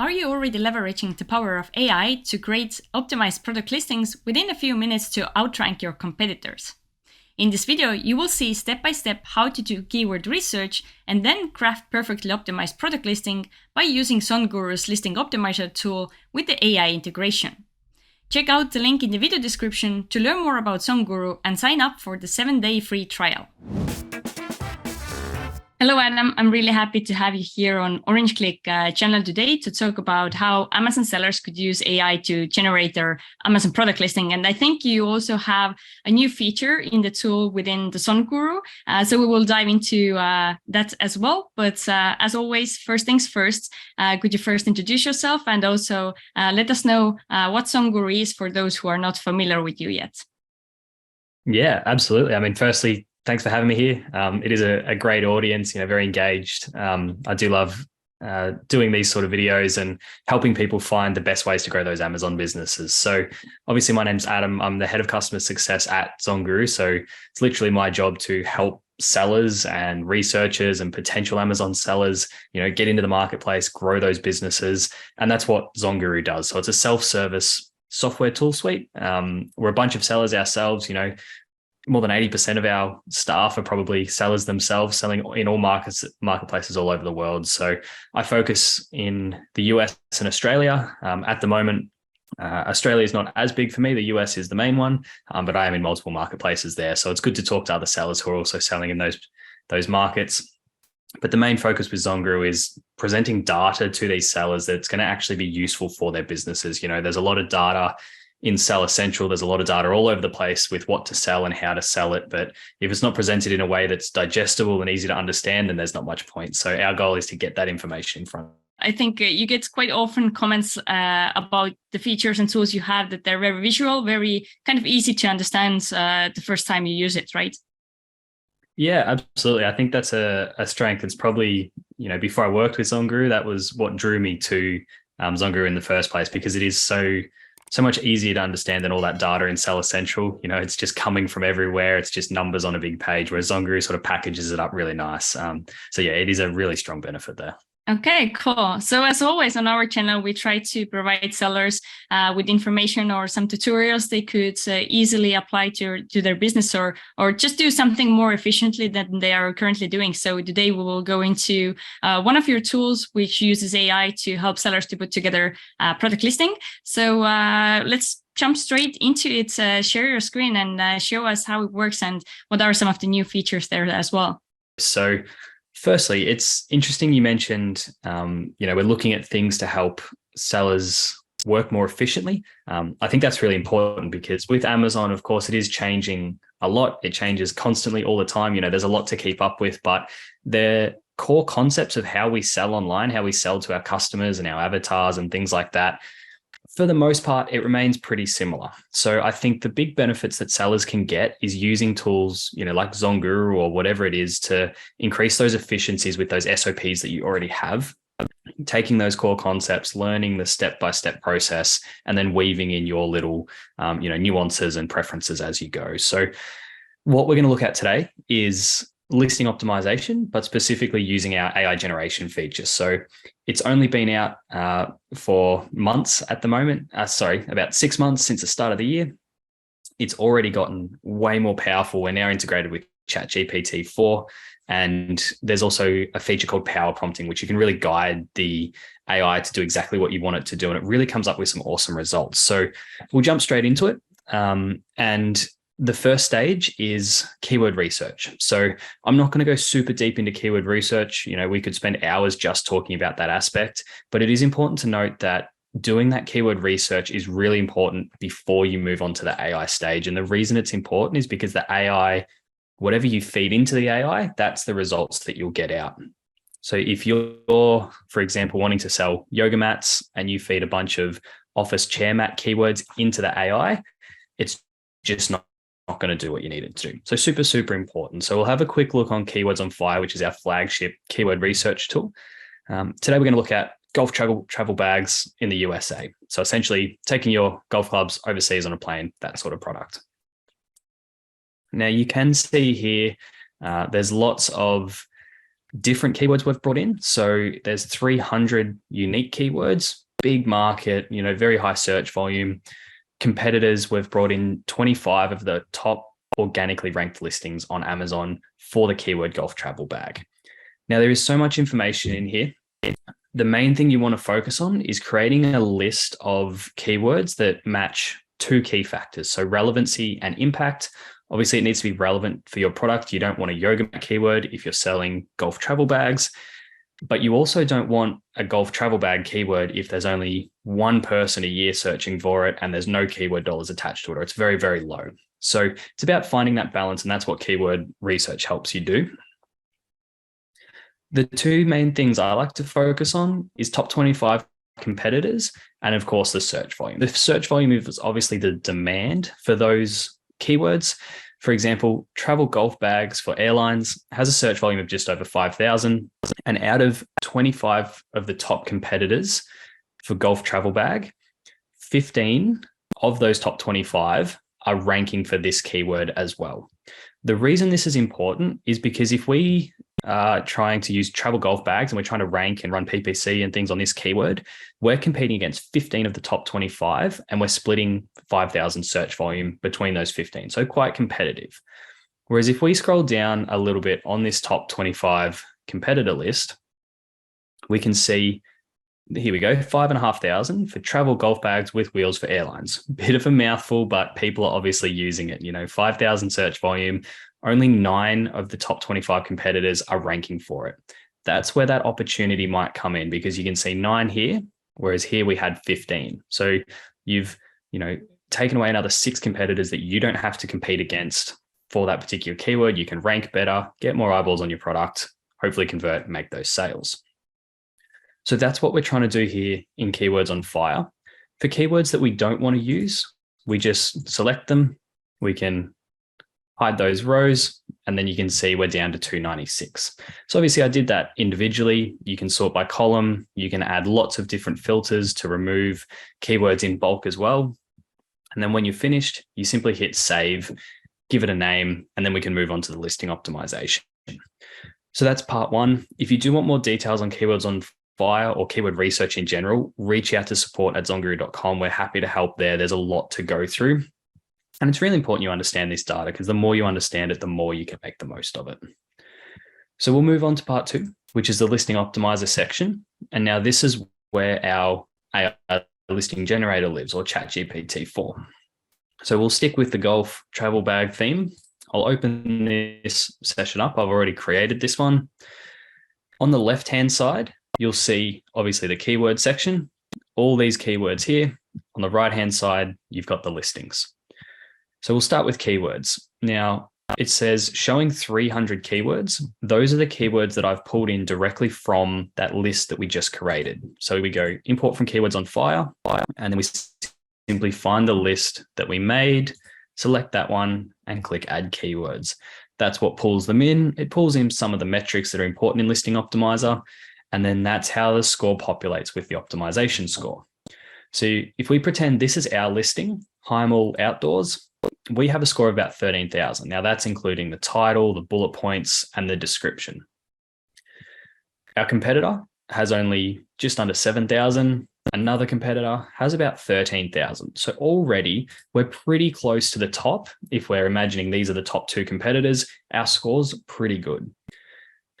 Are you already leveraging the power of AI to create optimized product listings within a few minutes to outrank your competitors? In this video, you will see step by step how to do keyword research and then craft perfectly optimized product listing by using SongGuru's listing optimizer tool with the AI integration. Check out the link in the video description to learn more about SongGuru and sign up for the 7-day free trial. Hello, Adam. I'm really happy to have you here on OrangeClick channel today to talk about how Amazon sellers could use AI to generate their Amazon product listing. And I think you also have a new feature in the tool within the SongGuru. So we will dive into that as well. But as always, first things first, could you first introduce yourself and also let us know what SongGuru is for those who are not familiar with you yet? Yeah, absolutely. I mean, firstly, thanks for having me here. It is a great audience, very engaged. I do love doing these sort of videos and helping people find the best ways to grow those Amazon businesses. So obviously my name's Adam. I'm the head of customer success at SongGuru. So it's literally my job to help sellers and researchers and potential Amazon sellers, get into the marketplace, grow those businesses. And that's what SongGuru does. So it's a self-service software tool suite. We're a bunch of sellers ourselves, more than 80% of our staff are probably sellers themselves, selling in all marketplaces all over the world. So I focus in the US and Australia. At the moment, Australia is not as big for me. The US is the main one, but I am in multiple marketplaces there. So it's good to talk to other sellers who are also selling in those markets. But the main focus with SongGuru is presenting data to these sellers that's going to actually be useful for their businesses. There's a lot of data in Seller Central. There's a lot of data all over the place with what to sell and how to sell it. But if it's not presented in a way that's digestible and easy to understand, then there's not much point. So our goal is to get that information in front. I think you get quite often comments about the features and tools you have that they're very visual, very kind of easy to understand the first time you use it, right? Yeah, absolutely. I think that's a strength. It's probably, before I worked with SongGuru, that was what drew me to SongGuru in the first place, because it is so much easier to understand than all that data in Seller Central. It's just coming from everywhere. It's just numbers on a big page, whereas SongGuru sort of packages it up really nice. So yeah, it is a really strong benefit there. Okay, cool. So as always on our channel, we try to provide sellers with information or some tutorials they could easily apply to their business or just do something more efficiently than they are currently doing. So today we will go into one of your tools, which uses AI to help sellers to put together a product listing. So let's jump straight into it. Share your screen and show us how it works and what are some of the new features there as well. So firstly, it's interesting you mentioned, we're looking at things to help sellers work more efficiently. I think that's really important because with Amazon, of course, it is changing a lot. It changes constantly all the time. There's a lot to keep up with, but the core concepts of how we sell online, how we sell to our customers and our avatars and things like that, for the most part, it remains pretty similar. So I think the big benefits that sellers can get is using tools, like SongGuru or whatever it is to increase those efficiencies with those SOPs that you already have, taking those core concepts, learning the step-by-step process, and then weaving in your little, nuances and preferences as you go. So what we're going to look at today is listing optimization, but specifically using our AI generation feature. So it's only been out for months at the moment. About 6 months since the start of the year. It's already gotten way more powerful. We're now integrated with ChatGPT-4, and there's also a feature called power prompting, which you can really guide the AI to do exactly what you want it to do. And it really comes up with some awesome results. So we'll jump straight into it. And the first stage is keyword research. So I'm not going to go super deep into keyword research. We could spend hours just talking about that aspect, but it is important to note that doing that keyword research is really important before you move on to the AI stage. And the reason it's important is because the AI, whatever you feed into the AI, that's the results that you'll get out. So if you're, for example, wanting to sell yoga mats and you feed a bunch of office chair mat keywords into the AI, it's just not going to do what you need it to do. So super, super important. So we'll have a quick look on Keywords on Fire, which is our flagship keyword research tool. Today, we're going to look at golf travel bags in the USA. So essentially taking your golf clubs overseas on a plane, that sort of product. Now you can see here, there's lots of different keywords we've brought in. So there's 300 unique keywords, big market, very high search volume. Competitors, we've brought in 25 of the top organically ranked listings on Amazon for the keyword golf travel bag. Now, there is so much information in here. The main thing you want to focus on is creating a list of keywords that match two key factors. So relevancy and impact. Obviously, it needs to be relevant for your product. You don't want a yoga mat keyword if you're selling golf travel bags, but you also don't want a golf travel bag keyword if there's only one person a year searching for it and there's no keyword dollars attached to it, or it's very, very low. So it's about finding that balance, and that's what keyword research helps you do. The two main things I like to focus on is top 25 competitors and, of course, the search volume. The search volume is obviously the demand for those keywords. For example, travel golf bags for airlines has a search volume of just over 5,000. And out of 25 of the top competitors for golf travel bag, 15 of those top 25 are ranking for this keyword as well. The reason this is important is because if we are trying to use travel golf bags and we're trying to rank and run PPC and things on this keyword, we're competing against 15 of the top 25 and we're splitting 5,000 search volume between those 15. So quite competitive. Whereas if we scroll down a little bit on this top 25 competitor list, we can see, here we go, 5,500 for travel golf bags with wheels for airlines. Bit of a mouthful, but people are obviously using it. 5,000 search volume, only 9 of the top 25 competitors are ranking for it. That's where that opportunity might come in, because you can see 9 here, whereas here we had 15. So you've, taken away another 6 competitors that you don't have to compete against for that particular keyword. You can rank better, get more eyeballs on your product, hopefully convert, make those sales. So that's what we're trying to do here in Keywords on Fire. For keywords that we don't want to use, we just select them. We can hide those rows, and then you can see we're down to 296. So obviously I did that individually. You can sort by column. You can add lots of different filters to remove keywords in bulk as well. And then when you're finished, you simply hit save, give it a name, and then we can move on to the listing optimization. So that's part one. If you do want more details on Keywords on Fire or keyword research in general, reach out to support@zonguru.com. We're happy to help there. There's a lot to go through. And it's really important you understand this data, because the more you understand it, the more you can make the most of it. So we'll move on to part 2, which is the listing optimizer section. And now this is where our AI listing generator lives, or ChatGPT-4. So we'll stick with the golf travel bag theme. I'll open this session up. I've already created this one. On the left-hand side, you'll see obviously the keyword section, all these keywords here. On the right-hand side, you've got the listings. So we'll start with keywords. Now it says showing 300 keywords. Those are the keywords that I've pulled in directly from that list that we just created. So we go import from Keywords on Fire, and then we simply find the list that we made, select that one, and click add keywords. That's what pulls them in. It pulls in some of the metrics that are important in Listing Optimizer, and then that's how the score populates with the optimization score. So if we pretend this is our listing, Heimel Outdoors, we have a score of about 13,000. Now that's including the title, the bullet points, and the description. Our competitor has only just under 7,000. Another competitor has about 13,000. So already we're pretty close to the top. If we're imagining these are the top 2 competitors, our score's pretty good.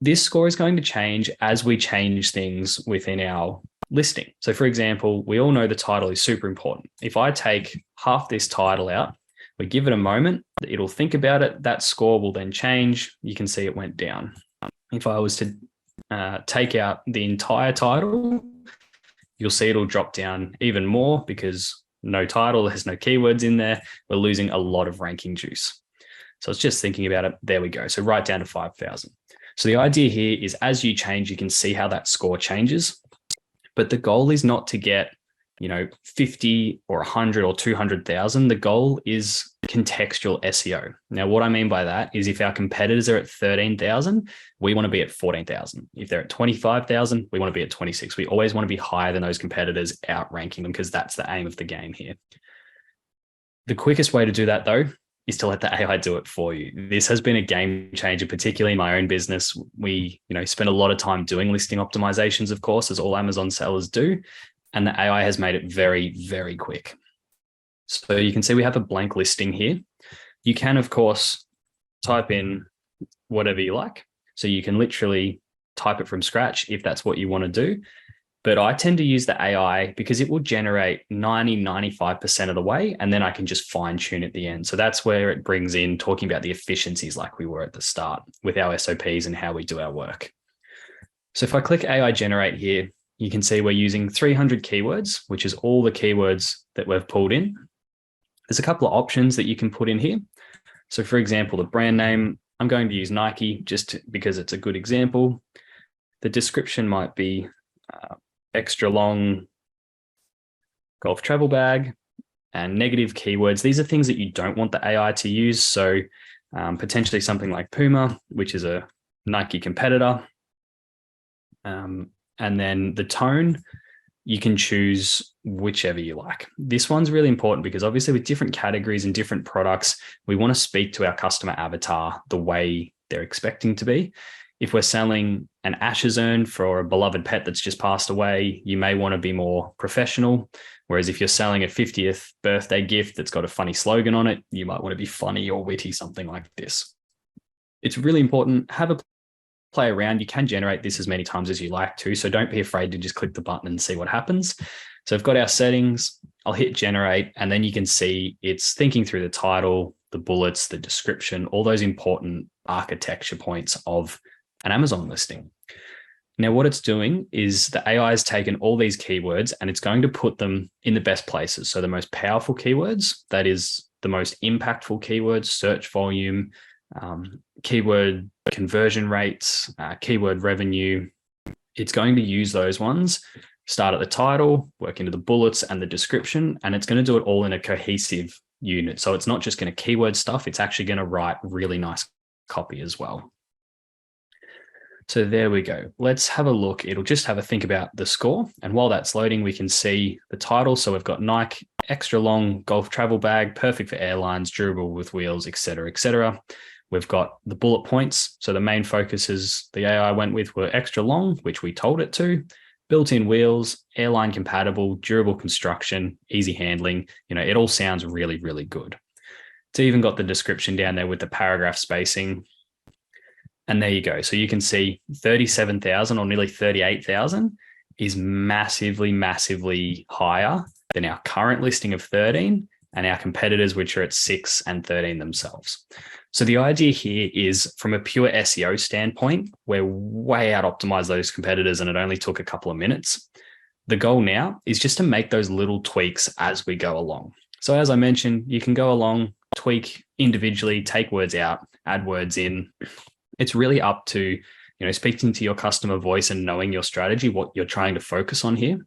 This score is going to change as we change things within our listing. So for example, we all know the title is super important. If I take half this title out, we give it a moment, it'll think about it, that score will then change. You can see it went down. If I was to take out the entire title, you'll see it'll drop down even more, because no title, there's no keywords in there. We're losing a lot of ranking juice. So it's just thinking about it. There we go. So right down to 5,000. So the idea here is as you change, you can see how that score changes. But the goal is not to get 50 or 100 or 200,000. The goal is contextual SEO. Now, what I mean by that is if our competitors are at 13,000, we want to be at 14,000. If they're at 25,000, we want to be at 26. We always want to be higher than those competitors, outranking them, because that's the aim of the game here. The quickest way to do that, though, is to let the AI do it for you. This has been a game changer, particularly in my own business. We, spend a lot of time doing listing optimizations, of course, as all Amazon sellers do. And the AI has made it very, very quick. So you can see we have a blank listing here. You can, of course, type in whatever you like. So you can literally type it from scratch if that's what you want to do. But I tend to use the AI because it will generate 95% of the way, and then I can just fine tune at the end. So that's where it brings in talking about the efficiencies like we were at the start with our SOPs and how we do our work. So if I click AI generate here, you can see we're using 300 keywords, which is all the keywords that we've pulled in. There's a couple of options that you can put in here. So for example, the brand name, I'm going to use Nike just because it's a good example. The description might be extra long golf travel bag and negative keywords. These are things that you don't want the AI to use. So potentially something like Puma, which is a Nike competitor. And then the tone, you can choose whichever you like. This one's really important because obviously with different categories and different products, we want to speak to our customer avatar the way they're expecting to be. If we're selling an ashes urn for a beloved pet that's just passed away, you may want to be more professional. Whereas if you're selling a 50th birthday gift that's got a funny slogan on it, you might want to be funny or witty, something like this. It's really important. Have a play around. You can generate this as many times as you like to. So don't be afraid to just click the button and see what happens. So I've got our settings. I'll hit generate, and then you can see it's thinking through the title, the bullets, the description, all those important architecture points of an Amazon listing. Now, what it's doing is the AI has taken all these keywords and it's going to put them in the best places. So the most powerful keywords, that is the most impactful keywords, search volume, keyword conversion rates, keyword revenue. It's going to use those ones, start at the title, work into the bullets and the description, and it's going to do it all in a cohesive unit. So it's not just going to keyword stuff, it's actually going to write really nice copy as well. So there we go. Let's have a look. It'll just have a think about the score. And while that's loading, we can see the title. So we've got Nike extra long golf travel bag, perfect for airlines, durable with wheels, et cetera, et cetera. We've got the bullet points. So the main focuses the AI went with were extra long, which we told it to, built-in wheels, airline compatible, durable construction, easy handling. It all sounds really, really good. It's even got the description down there with the paragraph spacing. And there you go. So you can see 37,000 or nearly 38,000 is massively, massively higher than our current listing of 13 and our competitors, which are at 6 and 13 themselves. So the idea here is from a pure SEO standpoint, we're way out optimized those competitors and it only took a couple of minutes. The goal now is just to make those little tweaks as we go along. So as I mentioned, you can go along, tweak individually, take words out, add words in. It's really up to, speaking to your customer voice and knowing your strategy, what you're trying to focus on here.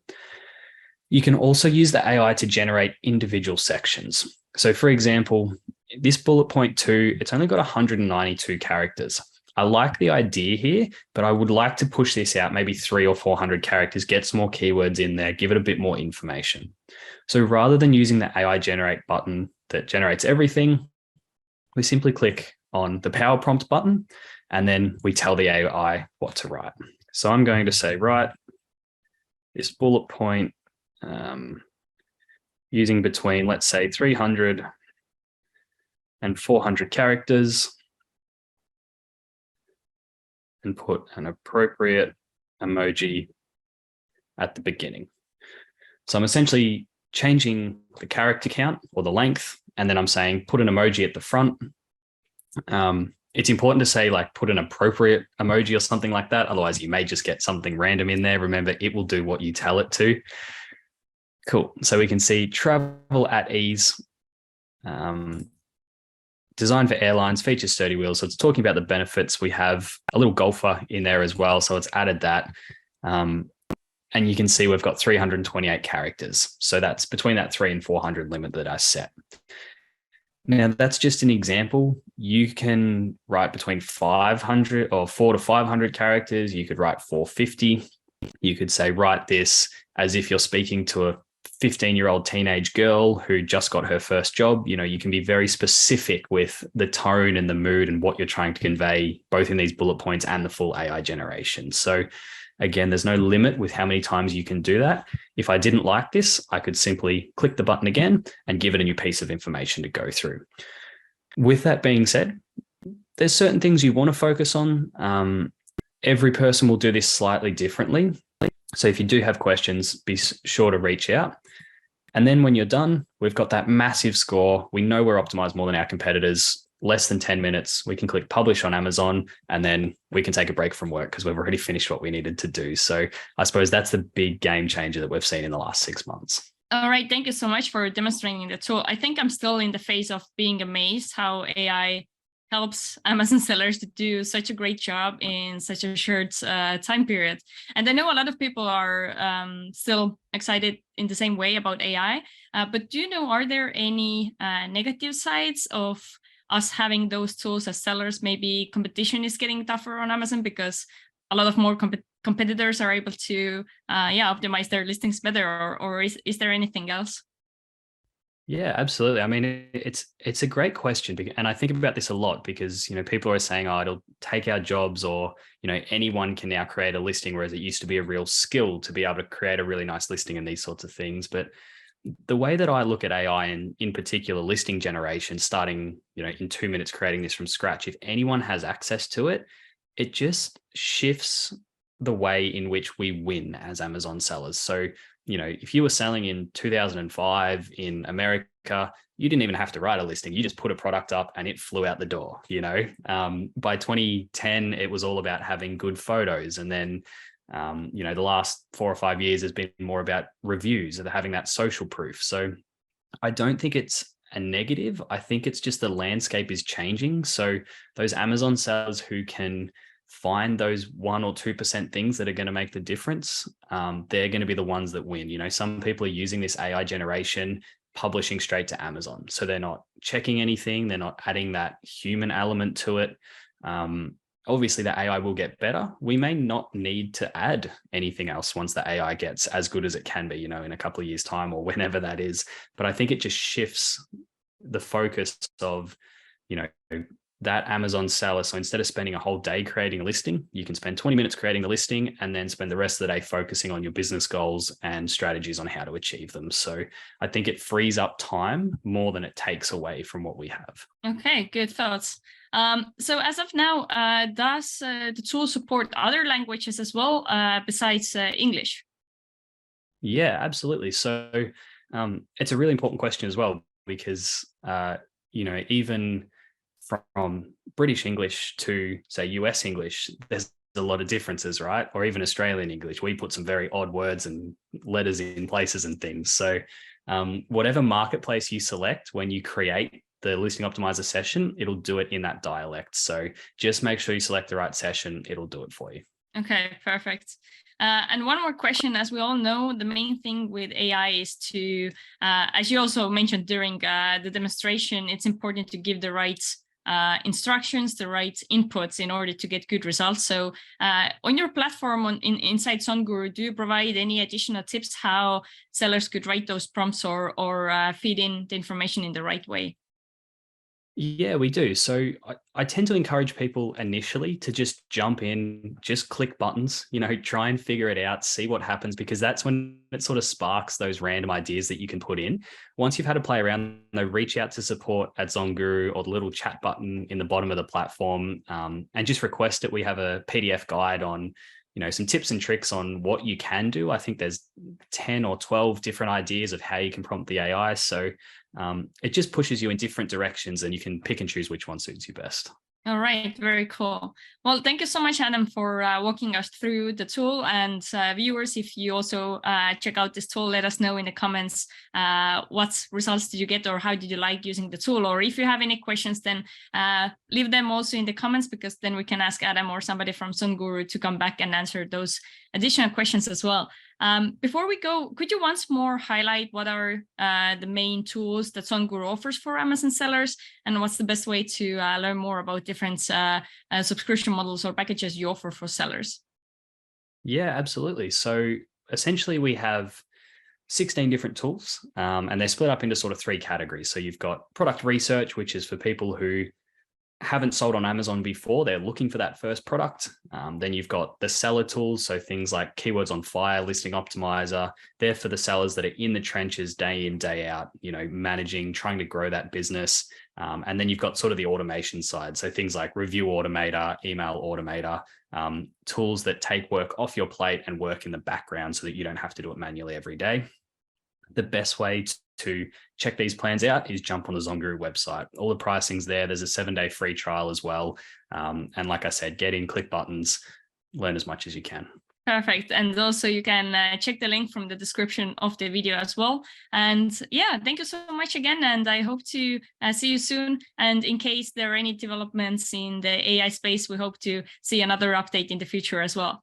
You can also use the AI to generate individual sections. So for example, this bullet point 2, it's only got 192 characters. I like the idea here, but I would like to push this out maybe 300 or 400 characters, get some more keywords in there, give it a bit more information. So rather than using the AI generate button that generates everything, we simply click on the power prompt button, and then we tell the AI what to write. So I'm going to say, write this bullet point using between, let's say, 300 and 400 characters, and put an appropriate emoji at the beginning. So I'm essentially changing the character count or the length, and then I'm saying put an emoji at the front. It's important to say put an appropriate emoji or something like that. Otherwise, you may just get something random in there. Remember, it will do what you tell it to. Cool. So we can see travel at ease, designed for airlines, features sturdy wheels. So it's talking about the benefits. We have a little golfer in there as well. So it's added that. And you can see we've got 328 characters. So that's between that 300 and 400 limit that I set. Now, that's just an example. You can write between 500 or 400 to 500 characters. You could write 450. You could say, write this as if you're speaking to a 15-year-old teenage girl who just got her first job. You can be very specific with the tone and the mood and what you're trying to convey, both in these bullet points and the full AI generation. So again, there's no limit with how many times you can do that. If I didn't like this, I could simply click the button again and give it a new piece of information to go through. With that being said, there's certain things you want to focus on. Every person will do this slightly differently. So if you do have questions, be sure to reach out. And then when you're done, we've got that massive score. We know we're optimized more than our competitors. Less than 10 minutes, we can click publish on Amazon, and then we can take a break from work because we've already finished what we needed to do. So I suppose that's the big game changer that we've seen in the last 6 months. All right. Thank you so much for demonstrating the tool. I think I'm still in the phase of being amazed how AI helps Amazon sellers to do such a great job in such a short time period. And I know a lot of people are still excited in the same way about AI. But do you know, are there any negative sides of us having those tools as sellers? Maybe competition is getting tougher on Amazon because a lot of more competitors are able to optimize their listings better, or is there anything else? Yeah, absolutely. I mean, it's a great question, and I think about this a lot because people are saying, "Oh, it'll take our jobs," or anyone can now create a listing, whereas it used to be a real skill to be able to create a really nice listing and these sorts of things. But the way that I look at AI, and in particular listing generation, starting in 2 minutes creating this from scratch, if anyone has access to it, it just shifts the way in which we win as Amazon sellers. So if you were selling in 2005 in America, you didn't even have to write a listing. You just put a product up and it flew out the door. By 2010, it was all about having good photos. And then, the last 4 or 5 years has been more about reviews and having that social proof. So I don't think it's a negative. I think it's just the landscape is changing. So those Amazon sellers who can find those 1 or 2% things that are going to make the difference, they're going to be the ones that win. Some people are using this AI generation, publishing straight to Amazon. So they're not checking anything. They're not adding that human element to it. Obviously, the AI will get better. We may not need to add anything else once the AI gets as good as it can be, in a couple of years' time or whenever that is. But I think it just shifts the focus of, that Amazon seller. So instead of spending a whole day creating a listing, you can spend 20 minutes creating the listing and then spend the rest of the day focusing on your business goals and strategies on how to achieve them. So I think it frees up time more than it takes away from what we have. Okay, good thoughts. So as of now, does the tool support other languages as well, besides English? Yeah, absolutely. So it's a really important question as well, because, even from British English to, say, US English, there's a lot of differences, right? Or even Australian English, we put some very odd words and letters in places and things. So whatever marketplace you select when you create the listing optimizer session, it'll do it in that dialect. So just make sure you select the right session. It'll do it for you. Okay, perfect. And one more question. As we all know, the main thing with AI is to, as you also mentioned during the demonstration, it's important to give the right instructions, the right inputs in order to get good results. So on your platform inside SunGuru, do you provide any additional tips how sellers could write those prompts or feed in the information in the right way? Yeah, we do. So I tend to encourage people initially to just jump in, just click buttons, try and figure it out, see what happens, because that's when it sort of sparks those random ideas that you can put in. Once you've had to play around, reach out to support at SunGuru or the little chat button in the bottom of the platform, and just request it. We have a PDF guide on some tips and tricks on what you can do. I think there's 10 or 12 different ideas of how you can prompt the AI. So it just pushes you in different directions and you can pick and choose which one suits you best. All right, very cool. Well, thank you so much, Adam, for walking us through the tool. And viewers, if you also check out this tool, let us know in the comments what results did you get or how did you like using the tool? Or if you have any questions, then leave them also in the comments, because then we can ask Adam or somebody from SunGuru to come back and answer those additional questions as well. Before we go, could you once more highlight what are the main tools that SunGuru offers for Amazon sellers, and what's the best way to learn more about different subscription models or packages you offer for sellers? Yeah, absolutely. So essentially we have 16 different tools, and they're split up into sort of 3 categories. So you've got product research, which is for people who haven't sold on Amazon before, they're looking for that first product. Then you've got the seller tools, so things like Keywords on Fire, Listing Optimizer. They're for the sellers that are in the trenches day in, day out, managing, trying to grow that business. And then you've got sort of the automation side, so things like Review Automator, Email Automator, tools that take work off your plate and work in the background so that you don't have to do it manually every day. The best way to check these plans out is jump on the ZonGuru website. All the pricing's there. There's a 7-day free trial as well. And like I said, get in, click buttons, learn as much as you can. Perfect. And also you can check the link from the description of the video as well. And yeah, thank you so much again. And I hope to see you soon. And in case there are any developments in the AI space, we hope to see another update in the future as well.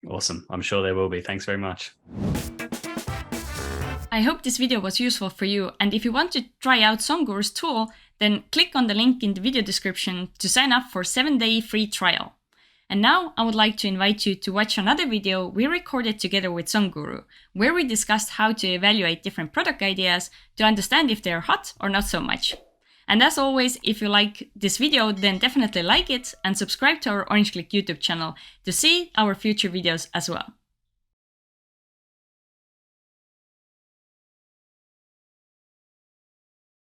Awesome. I'm sure there will be. Thanks very much. I hope this video was useful for you, and if you want to try out ZonGuru's tool, then click on the link in the video description to sign up for 7-day free trial. And now I would like to invite you to watch another video we recorded together with ZonGuru, where we discussed how to evaluate different product ideas to understand if they're hot or not so much. And as always, if you like this video, then definitely like it and subscribe to our OrangeClick YouTube channel to see our future videos as well.